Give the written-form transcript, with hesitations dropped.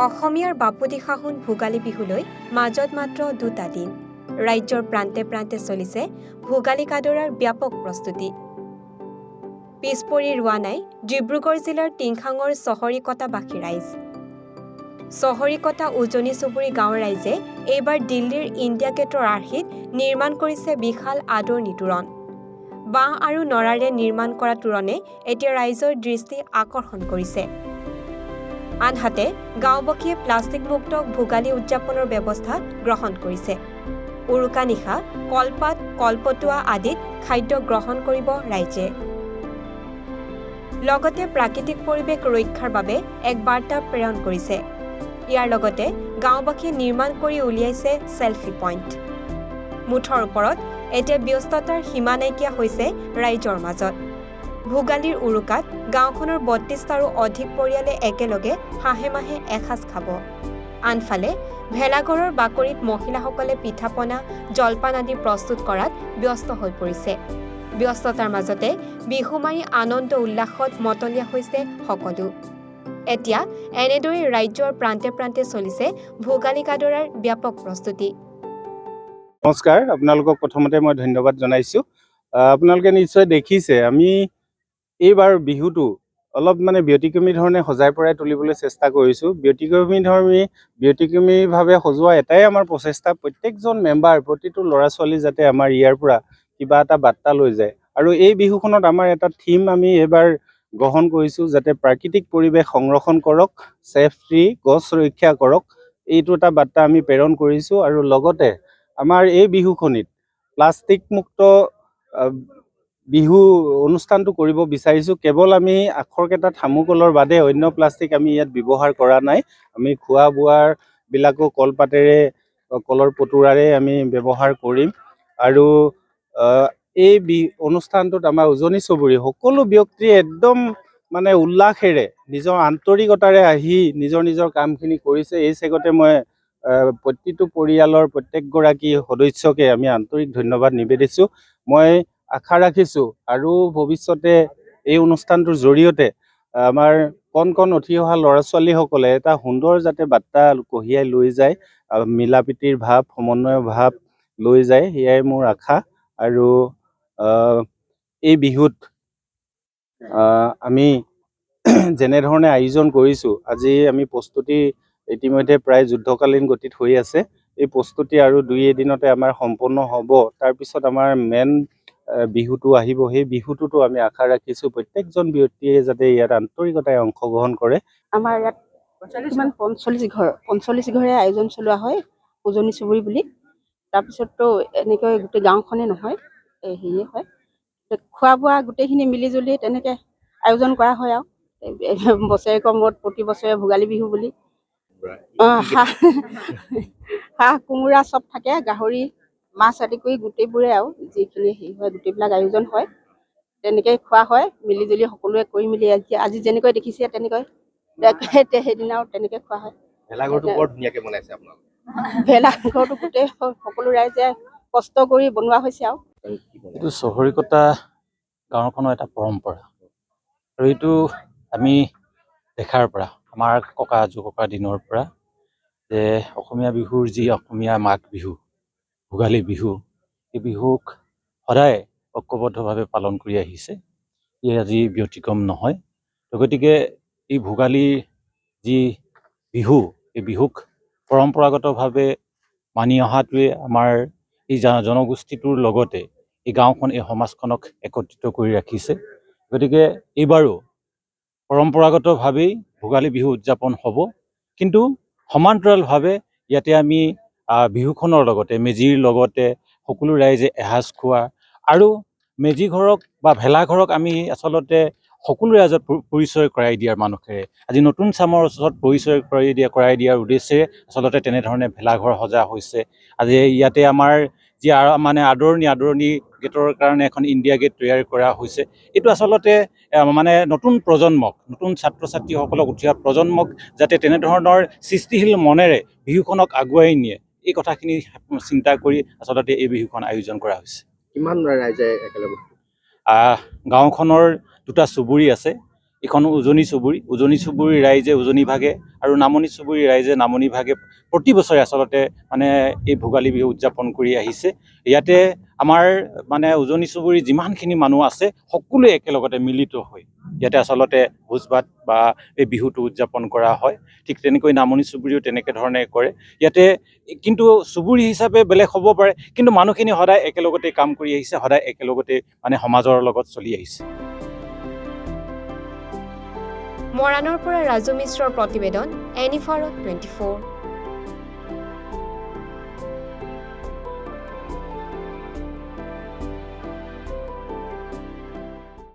অসমীয়াৰ বাপুদিশাহুন ভোগালী বিহুলৈ মাজত মাত্ৰ 2টা দিন। ৰাজ্যৰ প্ৰান্তে প্ৰান্তে চলিছে ভোগালী কাদৰাৰ ব্যাপক প্ৰস্তুতি। পিছপৰি ৰোৱা নাই ডিব্ৰুগড় জিলাৰ টিংখাঙৰ চহৰীকটাবাসী ৰাইজ। চহৰীকটা উজনি চুবুৰী গাঁৱৰ ৰাইজে এইবাৰ দিল্লীৰ ইণ্ডিয়া গেটৰ আৰ্হিত নিৰ্মাণ কৰিছে বিশাল আদৰণি তোৰণ। বাঁহ আৰু নৰাৰে নিৰ্মাণ কৰা তোৰণে এতিয়া ৰাইজৰ দৃষ্টি আকৰ্ষণ কৰিছে। আনহাতে গাঁওবাসীয়ে প্লাষ্টিকমুক্ত ভোগালী উদযাপনৰ ব্যৱস্থা গ্ৰহণ কৰিছে। উৰুকা নিশা কলপাত কলপটুৱা আদিত খাদ্য গ্ৰহণ কৰিব ৰাইজে। লগতে প্ৰাকৃতিক পৰিৱেশ ৰক্ষাৰ বাবে এক বাৰ্তা প্ৰেৰণ কৰিছে। ইয়াৰ লগতে গাঁওবাসীয়ে নিৰ্মাণ কৰি উলিয়াইছে ছেলফি পইণ্ট। মুঠৰ ওপৰত এতিয়া ব্যস্ততাৰ সীমা নাইকিয়া হৈছে ৰাইজৰ মাজত। ভোগালীৰ উৰুকাত গাঁওখনৰ ৩২টাৰো অধিক পৰিয়ালে একেলগে হাঁহে মাহে এসাঁজ খাব। আনফালে ভেলাঘৰৰ বাকৰিত মহিলাসকলে পিঠা-পনা জলপান আদি প্ৰস্তুত কৰাত ব্যস্ত হৈ পৰিছে। ব্যস্ততাৰ মাজতে বিহু মাৰি আনন্দ উল্লাসত মতলীয়া হৈছে সকলো। এতিয়া এনেদৰে ৰাজ্যৰ প্ৰান্তে প্ৰান্তে চলিছে ভোগালী কাদৰাৰ ব্যাপক প্ৰস্তুতি। নমস্কাৰ, আপোনালোকক প্ৰথমতে মই ধন্যবাদ জনাইছোঁ। আপোনালোকে নিশ্চয় দেখিছে আমি এইবাৰ বিহুটো অলপ ব্যতিক্ৰমী ধৰণে সজাই পৰাই তুলিবলৈ চেষ্টা কৰিছোঁ। ব্যতিক্ৰমীভাৱে সজোৱা এটাই আমাৰ প্ৰচেষ্টা, প্ৰত্যেকজন মেম্বাৰ প্ৰতিটো ল'ৰা ছোৱালী যাতে আমাৰ ইয়াৰ পৰা কিবা এটা বাৰ্তা লৈ যায়। আৰু এই বিহুখনত আমাৰ এটা থিম আমি এইবাৰ গ্ৰহণ কৰিছোঁ, যাতে প্ৰাকৃতিক পৰিৱেশ সংৰক্ষণ কৰক, ছেফটি গছ ৰক্ষা কৰক, এইটো এটা বাৰ্তা আমি প্ৰেৰণ কৰিছোঁ। আৰু লগতে আমাৰ এই বিহুখনিত প্লাষ্টিকমুক্ত বিহু অনুষ্ঠানটো কৰিব বিচাৰিছোঁ। কেৱল আমি আখৰকেইটা থাৰ্মোকলৰ বাদে অন্য প্লাষ্টিক আমি ইয়াত ব্যৱহাৰ কৰা নাই। আমি খোৱা বোৱাৰ বিলাকো কলপাতেৰে কলৰ পটুৱাৰে আমি ব্যৱহাৰ কৰিম। আৰু এই অনুষ্ঠানটোত আমাৰ উজনি চুবুৰী সকলো ব্যক্তিয়ে একদম উল্লাসেৰে নিজৰ আন্তৰিকতাৰে আহি নিজৰ নিজৰ কামখিনি কৰিছে। এই চেগতে মই প্ৰতিটো পৰিয়ালৰ প্ৰত্যেকগৰাকী সদস্যকে আমি আন্তৰিক ধন্যবাদ নিবেদিছোঁ। মই আশা ৰাখিছোঁ আৰু ভৱিষ্যতে এই অনুষ্ঠানটোৰ জৰিয়তে আমাৰ কণ উঠি অহা ল'ৰা ছোৱালীসকলে এটা সুন্দৰ যাতে বাৰ্তা কঢ়িয়াই লৈ যায়, মিলা প্ৰীতিৰ ভাৱ, সমন্বয়ৰ ভাৱ লৈ যায়, সেয়াই মোৰ আশা। আৰু এই বিহুত আমি যেনেধৰণে আয়োজন কৰিছোঁ, আজি আমি প্ৰস্তুতি ইতিমধ্যে প্ৰায় যুদ্ধকালীন গতিত হৈ আছে। এই প্ৰস্তুতি আৰু 2 এদিনতে আমাৰ সম্পন্ন হ'ব। তাৰপিছত আমাৰ মেইন বিহুটো আহিব। সেই বিহুটোতো আমি আশা ৰাখিছোঁ প্ৰত্যেকজন ব্যক্তিয়ে যাতে ইয়াত আন্তৰিকতাৰে অংশগ্ৰহণ কৰে। আমাৰ ইয়াত 45 ঘৰে আয়োজন চলোৱা হয় উজনি চুবুৰী বুলি। তাৰপিছততো এনেকৈ গোটেই গাঁওখনে নহয়, হেৰিয়ে হয়, খোৱা বোৱা গোটেইখিনি মিলি জুলি তেনেকৈ আয়োজন কৰা হয়। আৰু বছৰেকৰ মূৰত প্ৰতি বছৰে ভোগালী বিহু বুলি হাঁহ কোমোৰা চব থাকে, গাহৰি মাছ আদি কৰি গোটেইবোৰে আৰু যিখিনি হেৰি হয় গোটেইবিলাক আয়োজন হয়। তেনেকৈ খোৱা হয় মিলি জুলি সকলোৱে কৰি মেলি। আজি যেনেকৈ দেখিছে তেনেকৈ সেইদিনাও তেনেকৈ খোৱা হয়। ভেলাঘৰটো বৰ ধুনীয়াকৈ বনাইছে আপোনালোকে। ভেলাঘৰটো গোটেই সকলো ৰাইজে কষ্ট কৰি বনোৱা হৈছে। আৰু এইটো চহৰীকটা গাঁওখনৰ এটা পৰম্পৰা, আৰু এইটো আমি দেখাৰ পৰা আমাৰ ককা আজোককাৰ দিনৰ পৰা যে অসমীয়া বিহুৰ যি অসমীয়া মাঘ বিহু, ভোগালী বিহু, এই বিহুক সদায় ঐক্যবদ্ধভাৱে পালন কৰি আহিছে। ই আজি ব্যতিক্ৰম নহয়। গতিকে এই ভোগালী যি বিহু, এই বিহুক পৰম্পৰাগতভাৱে মানি অহাটোৱে আমাৰ এই জনগোষ্ঠীটোৰ লগতে এই গাঁওখন, এই সমাজখনক একত্ৰিত কৰি ৰাখিছে। গতিকে এইবাৰো পৰম্পৰাগতভাৱেই ভোগালী বিহু উদযাপন হ'ব, কিন্তু সমান্তৰালভাৱে ইয়াতে আমি বিহুখনৰ লগতে মেজিৰ লগতে সকলো ৰাইজে এসাঁজ খোৱা, আৰু মেজি ঘৰক বা ভেলাঘৰক আমি আচলতে সকলো ৰাইজত পৰিচয় কৰাই দিয়াৰ মানুহেৰে আজি নতুন চামৰ ওচৰত পৰিচয় কৰাই দিয়াৰ উদ্দেশ্যে আচলতে তেনেধৰণে ভেলাঘৰ সজা হৈছে। আজি ইয়াতে আমাৰ যি আদৰণি গেটৰ কাৰণে এখন ইণ্ডিয়া গেট তৈয়াৰ কৰা হৈছে। এইটো আচলতে নতুন প্ৰজন্মক, নতুন ছাত্ৰ ছাত্ৰীসকলক, উঠি অহা প্ৰজন্মক যাতে তেনেধৰণৰ সৃষ্টিশীল মনেৰে বিহুখনক আগুৱাই নিয়ে, এই কথাখিনি চিন্তা কৰি আচলতে এই বিহুখন আয়োজন কৰা হৈছে। কিমান ৰাইজে একেলগে? গাঁওখনৰ 2টা চুবুৰী আছে। এইখন উজনি চুবুৰী ৰাইজে উজনি ভাগে আৰু নামনি চুবুৰী ৰাইজে নামনি ভাগে প্ৰতি বছৰে আচলতে মানে এই ভোগালী বিহু উদযাপন কৰি আহিছে। ইয়াতে আমাৰ মানে উজনি চুবুৰী যিমানখিনি মানুহ আছে সকলোৱে একেলগতে মিলিত হৈ ইয়াতে আচলতে ভোজ ভাত বা এই বিহুটো উদযাপন কৰা হয়। ঠিক তেনেকৈ নামনি চুবুৰীও তেনেকৈ ধৰণে কৰে। ইয়াতে কিন্তু চুবুৰী হিচাপে বেলেগ হ'ব পাৰে, কিন্তু মানুহখিনি সদায় একেলগতে কাম কৰি আহিছে, সদায় একেলগতে মানে সমাজৰ লগত চলি আহিছে। মৰাণৰ পৰা ৰাজু মিশ্ৰৰ প্ৰতিবেদন, এনিফাৰত 24।